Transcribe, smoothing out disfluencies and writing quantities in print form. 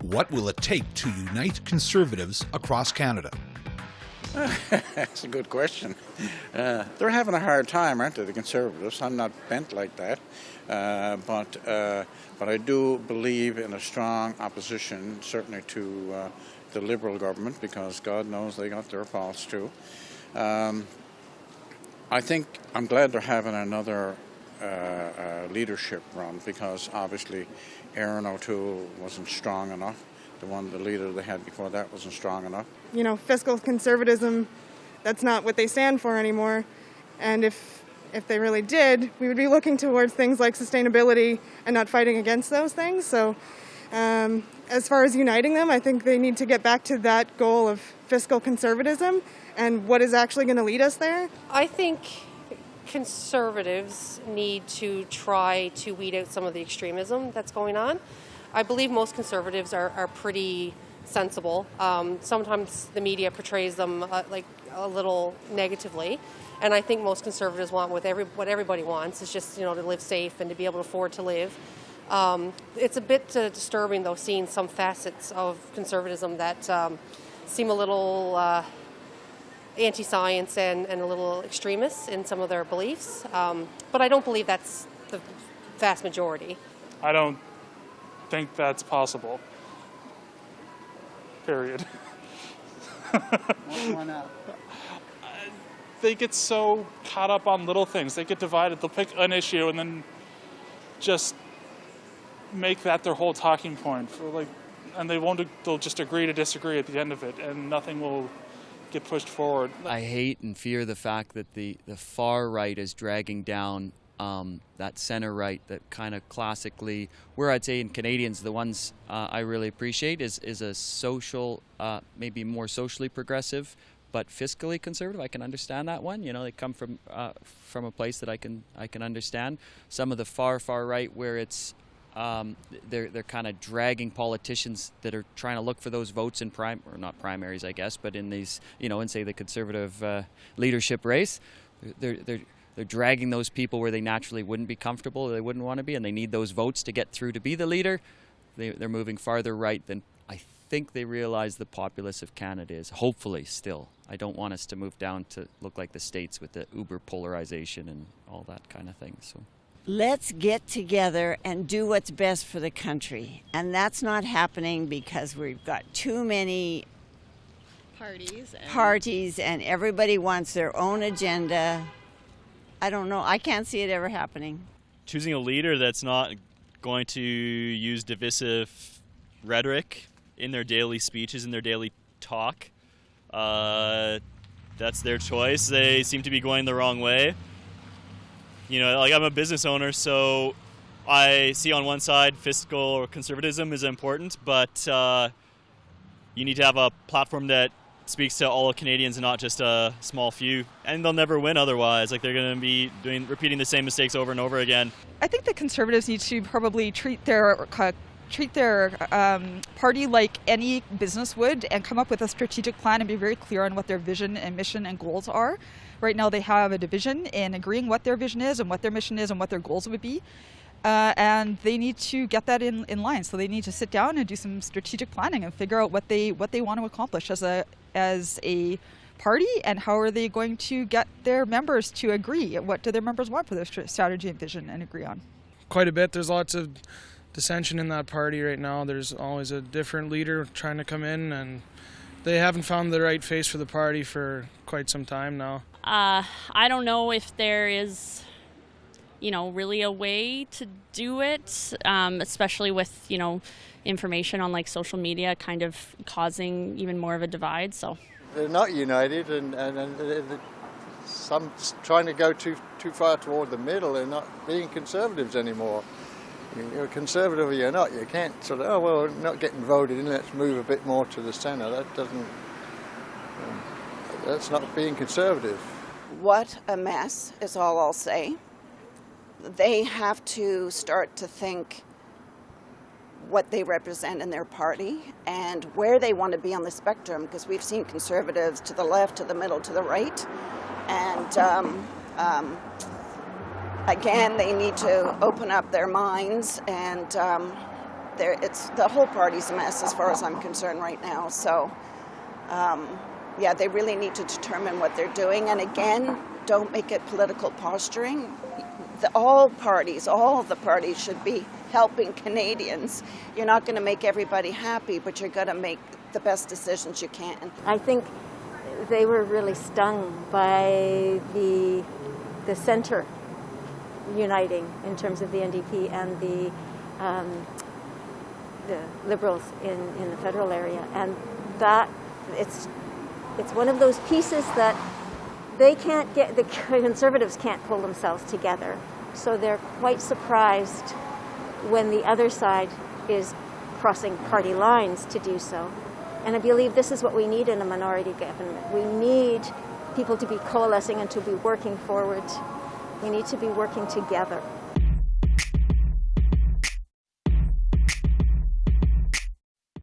What will it take to unite Conservatives across Canada? That's a good question. They're having a hard time, aren't they, the Conservatives? I'm not bent like that. But I do believe in a strong opposition, certainly to the Liberal government, because God knows they got their faults too. I think I'm glad they're having another leadership run, because obviously Aaron O'Toole wasn't strong enough. The leader they had before that wasn't strong enough. You know, fiscal conservatism, that's not what they stand for anymore. And if they really did, we would be looking towards things like sustainability and not fighting against those things. So as far as uniting them, I think they need to get back to that goal of fiscal conservatism and what is actually going to lead us there. I think Conservatives need to try to weed out some of the extremism that's going on. I believe most Conservatives are pretty sensible. Sometimes the media portrays them like a little negatively, and I think most Conservatives want what everybody wants is just, you know, to live safe and to be able to afford to live. It's a bit disturbing, though, seeing some facets of conservatism that seem a little anti-science and a little extremist in some of their beliefs. But I don't believe that's the vast majority. I don't think that's possible. Period. Why not? They get so caught up on little things. They get divided. They'll pick an issue and then just make that their whole talking point. And they'll just agree to disagree at the end of it, and nothing will get pushed forward. I hate and fear the fact that the far right is dragging down that center right that kind of classically, where I'd say in Canadians, the ones I really appreciate is a social, maybe more socially progressive, but fiscally conservative. I can understand that one. You know, they come from a place that I can understand. Some of the far right, where it's they're kind of dragging politicians that are trying to look for those votes in not primaries, I guess, but in these, you know, in say the Conservative leadership race, they're dragging those people where they naturally wouldn't be comfortable, or they wouldn't want to be, and they need those votes to get through to be the leader. They're moving farther right than I think they realize the populace of Canada is. Hopefully, still. I don't want us to move down to look like the States with the uber polarization and all that kind of thing. So let's get together and do what's best for the country. And that's not happening because we've got too many parties and everybody wants their own agenda. I don't know. I can't see it ever happening. Choosing a leader that's not going to use divisive rhetoric in their daily speeches, in their daily talk, that's their choice. They seem to be going the wrong way. You know, like, I'm a business owner, so I see on one side fiscal conservatism is important, but you need to have a platform that speaks to all Canadians and not just a small few, and they'll never win otherwise. Like, they're going to be repeating the same mistakes over and over again. I think the Conservatives need to probably treat their party like any business would, and come up with a strategic plan and be very clear on what their vision and mission and goals are. Right now they have a division in agreeing what their vision is and what their mission is and what their goals would be. And they need to get that in line. So they need to sit down and do some strategic planning and figure out what they want to accomplish as a party, and how are they going to get their members to agree. What do their members want for their strategy and vision and agree on? Quite a bit. There's lots of dissension in that party right now. There's always a different leader trying to come in, and they haven't found the right face for the party for quite some time now. I don't know if there is, you know, really a way to do it, especially with, you know, information on like social media kind of causing even more of a divide. So they're not united, and some trying to go too far toward the middle. They're not being conservatives anymore. You're a conservative or you're not. You can't sort of, oh, well, we're not getting voted in, let's move a bit more to the centre. That doesn't, that's not being conservative. What a mess is all I'll say. They have to start to think what they represent in their party and where they want to be on the spectrum, because we've seen conservatives to the left, to the middle, to the right. And again, they need to open up their minds and it's the whole party's a mess as far as I'm concerned right now. So, yeah, they really need to determine what they're doing. And again, don't make it political posturing. All the parties should be helping Canadians. You're not going to make everybody happy, but you're going to make the best decisions you can. I think they were really stung by the centre uniting in terms of the NDP and the Liberals in the federal area, and that it's one of those pieces that they can't get. The Conservatives can't pull themselves together, so they're quite surprised when the other side is crossing party lines to do so. And I believe this is what we need in a minority government. We need people to be coalescing and to be working forward. We need to be working together.